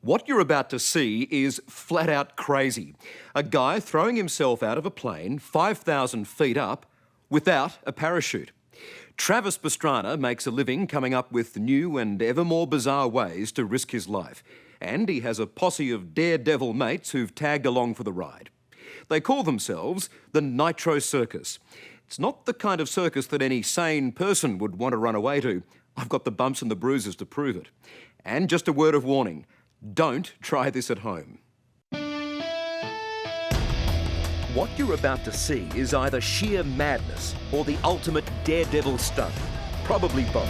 What you're about to see is flat out crazy. A guy throwing himself out of a plane 5,000 feet up without a parachute. Travis Pastrana makes a living coming up with new and ever more bizarre ways to risk his life. And he has a posse of daredevil mates who've tagged along for the ride. They call themselves the Nitro Circus. It's not the kind of circus that any sane person would want to run away to. I've got the bumps and the bruises to prove it. And just a word of warning, don't try this at home. What you're about to see is either sheer madness or the ultimate daredevil stunt. Probably both.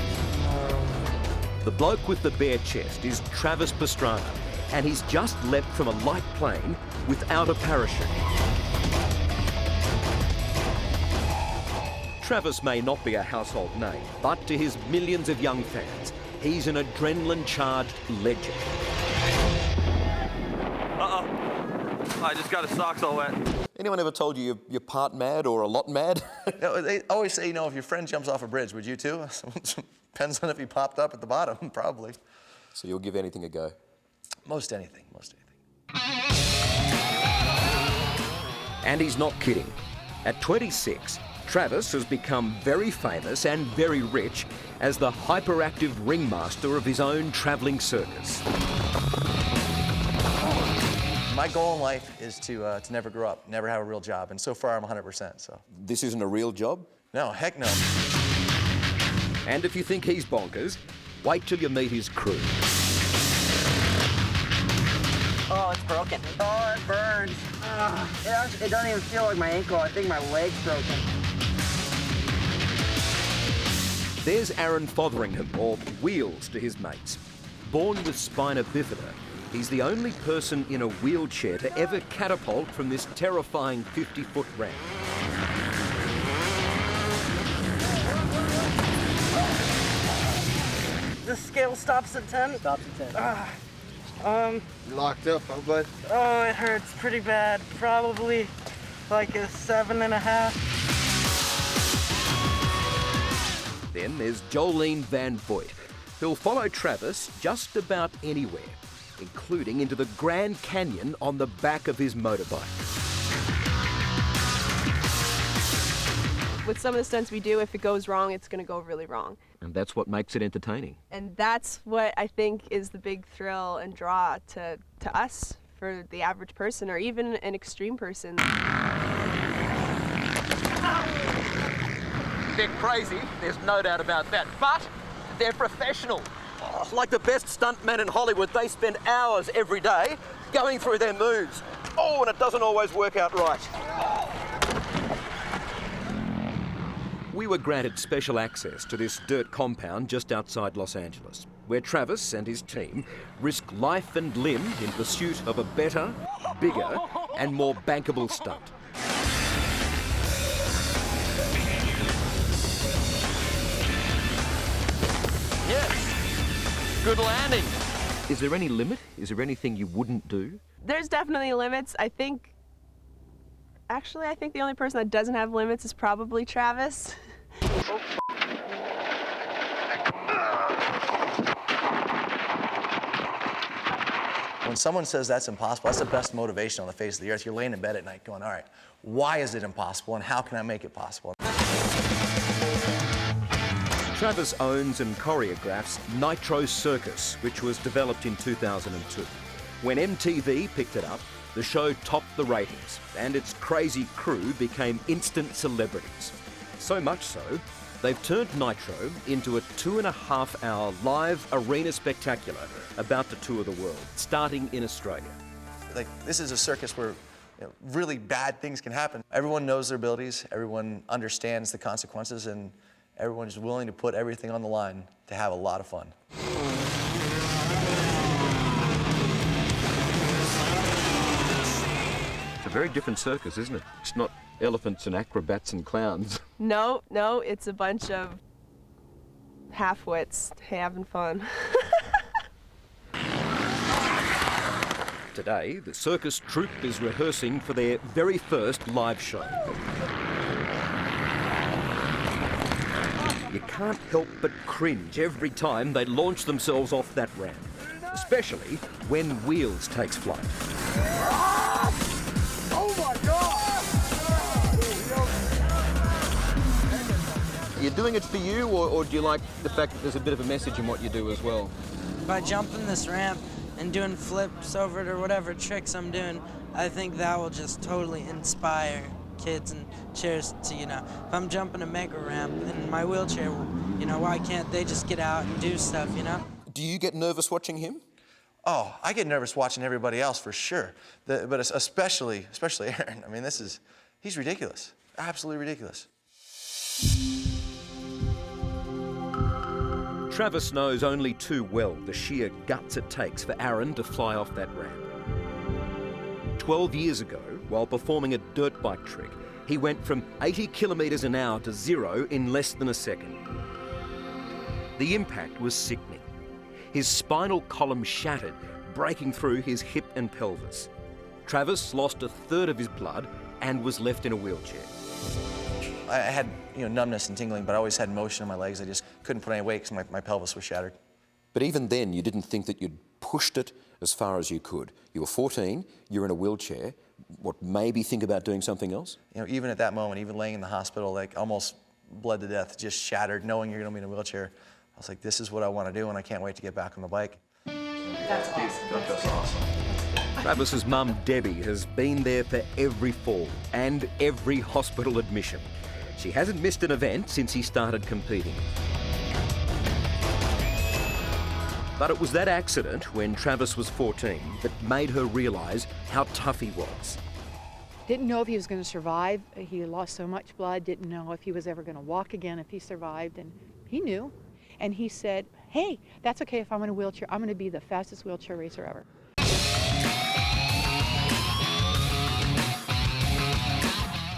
The bloke with the bare chest is Travis Pastrana, and he's just leapt from a light plane without a parachute. Travis may not be a household name, but to his millions of young fans, he's an adrenaline-charged legend. I just got his socks all wet. Anyone ever told you you're part mad or a lot mad? They always say, if your friend jumps off a bridge, would you too? Depends on if he popped up at the bottom, probably. So you'll give anything a go? Most anything. And he's not kidding. At 26, Travis has become very famous and very rich as the hyperactive ringmaster of his own travelling circus. My goal in life is to never grow up, never have a real job, and so far I'm 100%, so. This isn't a real job? No, heck no. And if you think he's bonkers, wait till you meet his crew. Oh, it's broken. Oh, it burns. It doesn't even feel like my ankle. I think my leg's broken. There's Aaron Fotheringham, or Wheels to his mates. Born with spina bifida, he's the only person in a wheelchair to ever catapult from this terrifying 50-foot ramp. The scale stops at 10? Stops at 10. You locked up, huh, bud? Oh, it hurts pretty bad. Probably like a 7.5. Then there's Jolene Van Voigt, who'll follow Travis just about anywhere, including into the Grand Canyon on the back of his motorbike. With some of the stunts we do, if it goes wrong, it's going to go really wrong. And that's what makes it entertaining. And that's what I think is the big thrill and draw to us, for the average person, or even an extreme person. They're crazy, there's no doubt about that, but they're professional. Like the best stuntmen in Hollywood, they spend hours every day going through their moves. Oh, and it doesn't always work out right. We were granted special access to this dirt compound just outside Los Angeles, where Travis and his team risk life and limb in pursuit of a better, bigger, and more bankable stunt. Yes. Good landing. Is there any limit? Is there anything you wouldn't do? There's definitely limits. I think the only person that doesn't have limits is probably Travis. When someone says that's impossible, that's the best motivation on the face of the earth. You're laying in bed at night going, all right, why is it impossible and how can I make it possible? Travis owns and choreographs Nitro Circus, which was developed in 2002. When MTV picked it up, the show topped the ratings, and its crazy crew became instant celebrities. So much so, they've turned Nitro into a 2.5-hour live arena spectacular about to tour the world, starting in Australia. This is a circus where really bad things can happen. Everyone knows their abilities, everyone understands the consequences, and everyone is willing to put everything on the line to have a lot of fun. It's a very different circus, isn't it? It's not elephants and acrobats and clowns. No, it's a bunch of half-wits having fun. Today, the circus troupe is rehearsing for their very first live show. You can't help but cringe every time they launch themselves off that ramp. especially when Wheels takes flight. Oh my God! You're doing it for you, or do you like the fact that there's a bit of a message in what you do as well? By jumping this ramp and doing flips over it or whatever tricks I'm doing, I think that will just totally inspire kids and cheers to, if I'm jumping a mega ramp in my wheelchair, why can't they just get out and do stuff, Do you get nervous watching him? Oh, I get nervous watching everybody else for sure, but especially Aaron. I mean, he's ridiculous, absolutely ridiculous. Travis knows only too well the sheer guts it takes for Aaron to fly off that ramp. 12 years ago, while performing a dirt bike trick, he went from 80 kilometres an hour to 0 in less than a second. The impact was sickening. His spinal column shattered, breaking through his hip and pelvis. Travis lost a third of his blood and was left in a wheelchair. I had numbness and tingling, but I always had motion in my legs. I just couldn't put any weight because my pelvis was shattered. But even then, you didn't think that you'd pushed it as far as you could. You were 14, you're in a wheelchair. What, maybe think about doing something else? Even at that moment, even laying in the hospital, like almost bled to death, just shattered, knowing you're gonna be in a wheelchair. I was like, this is what I want to do, and I can't wait to get back on the bike. That's awesome. That's awesome. Travis's mum, Debbie, has been there for every fall and every hospital admission. She hasn't missed an event since he started competing. But it was that accident when Travis was 14 that made her realise how tough he was. Didn't know if he was going to survive. He lost so much blood, didn't know if he was ever going to walk again if he survived, and he knew. And he said, hey, that's okay if I'm in a wheelchair. I'm going to be the fastest wheelchair racer ever.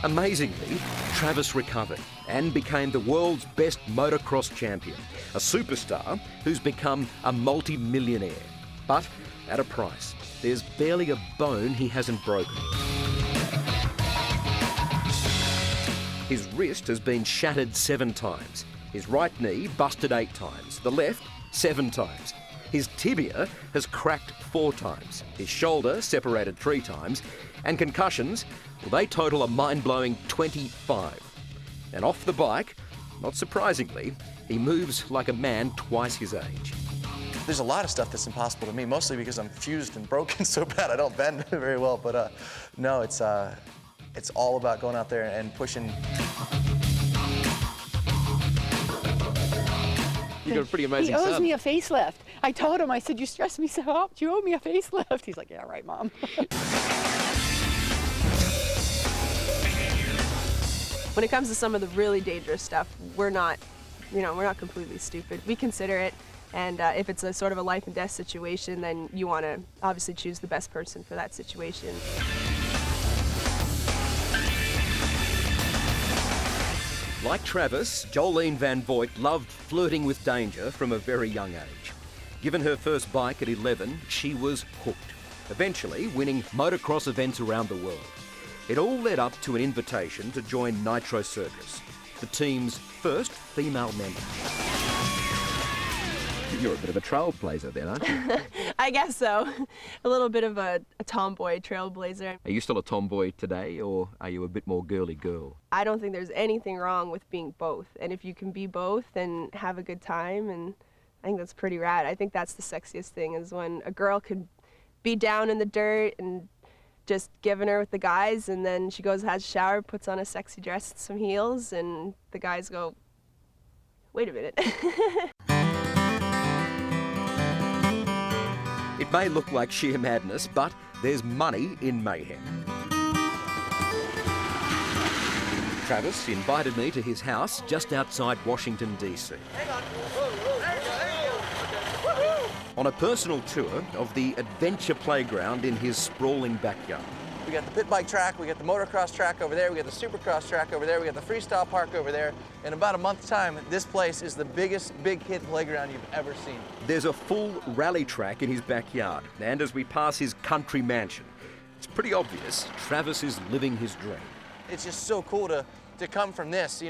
Amazingly, Travis recovered and became the world's best motocross champion, a superstar who's become a multi-millionaire. But at a price. There's barely a bone he hasn't broken. His wrist has been shattered 7 times. His right knee busted 8 times. The left, 7 times. His tibia has cracked 4 times. His shoulder separated 3 times. And concussions, well, they total a mind-blowing 25. And off the bike, not surprisingly, he moves like a man twice his age. There's a lot of stuff that's impossible to me, mostly because I'm fused and broken so bad I don't bend very well. But no, it's all about going out there and pushing. You got a pretty amazing son. He owes me a facelift. I told him, I said, you stress me so out, you owe me a facelift. He's like, yeah, right, Mom. When it comes to some of the really dangerous stuff, we're not completely stupid. We consider it, and if it's a sort of a life and death situation, then you want to obviously choose the best person for that situation. Like Travis, Jolene Van Voigt loved flirting with danger from a very young age. Given her first bike at 11, she was hooked, eventually winning motocross events around the world. It all led up to an invitation to join Nitro Circus, the team's first female member. You're a bit of a trailblazer then, aren't you? I guess so. A little bit of a tomboy trailblazer. Are you still a tomboy today, or are you a bit more girly girl? I don't think there's anything wrong with being both. And if you can be both and have a good time, and I think that's pretty rad. I think that's the sexiest thing, is when a girl could be down in the dirt and just giving her with the guys, and then she goes, has a shower, puts on a sexy dress and some heels, and the guys go, wait a minute. It may look like sheer madness, but there's money in mayhem. Travis invited me to his house just outside Washington, D.C. On a personal tour of the adventure playground in his sprawling backyard. We got the pit bike track, we got the motocross track over there, we got the supercross track over there, we got the freestyle park over there. In about a month's time, this place is the biggest big kid playground you've ever seen. There's a full rally track in his backyard, and as we pass his country mansion, it's pretty obvious Travis is living his dream. It's just so cool to come from this,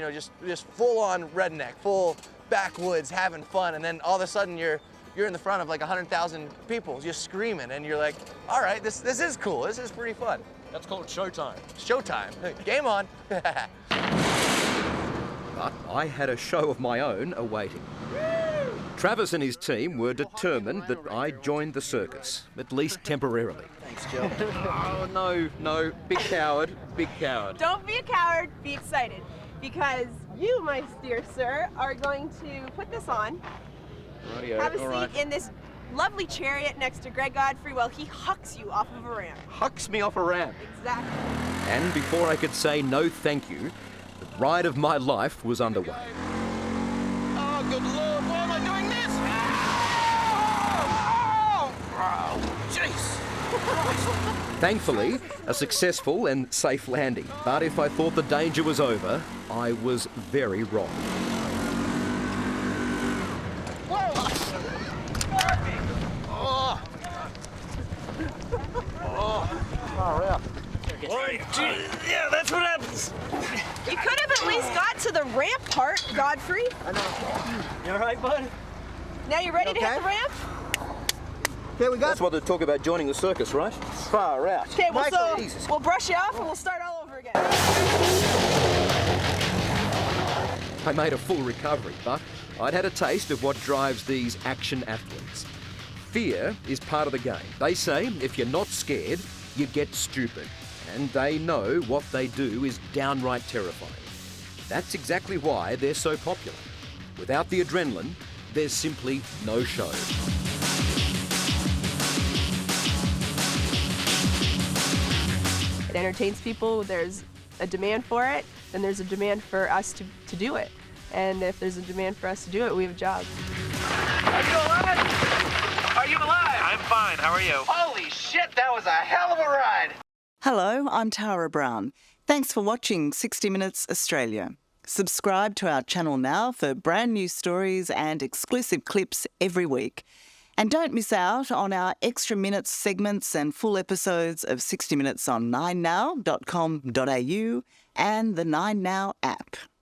just full on redneck, full backwoods, having fun, and then all of a sudden you're you're in the front of like 100,000 people just screaming, and you're like, all right, this is cool. This is pretty fun. That's called showtime. Showtime. Game on. But I had a show of my own awaiting. Travis and his team were determined that I joined the circus, at least temporarily. Thanks, Joe. Oh, no, big coward, big coward. Don't be a coward, be excited. Because you, my dear sir, are going to put this on. Rightio, Have a all seat right. in this lovely chariot next to Greg Godfrey while he hucks you off of a ramp. Hucks me off a ramp. Exactly. And before I could say no thank you, the ride of my life was underway. Oh, good Lord, why am I doing this? Oh, jeez. Thankfully, a successful and safe landing. But if I thought the danger was over, I was very wrong. Yeah, that's what happens. You could have at least got to the ramp part, Godfrey. You all right, bud? Now you ready to hit the ramp? Okay, we got. That's what they talk about joining the circus, right? Far out. Okay, well, so Jesus. we'll brush you off and we'll start all over again. I made a full recovery, but I'd had a taste of what drives these action athletes. Fear is part of the game. They say if you're not scared, you get stupid. And they know what they do is downright terrifying. That's exactly why they're so popular. Without the adrenaline, there's simply no show. It entertains people, there's a demand for it, and there's a demand for us to do it. And if there's a demand for us to do it, we have a job. Are you alive? Are you alive? I'm fine. How are you? Holy shit, that was a hell of a ride. Hello, I'm Tara Brown. Thanks for watching 60 Minutes Australia. Subscribe to our channel now for brand new stories and exclusive clips every week. And don't miss out on our extra minutes segments and full episodes of 60 Minutes on 9now.com.au and the 9Now app.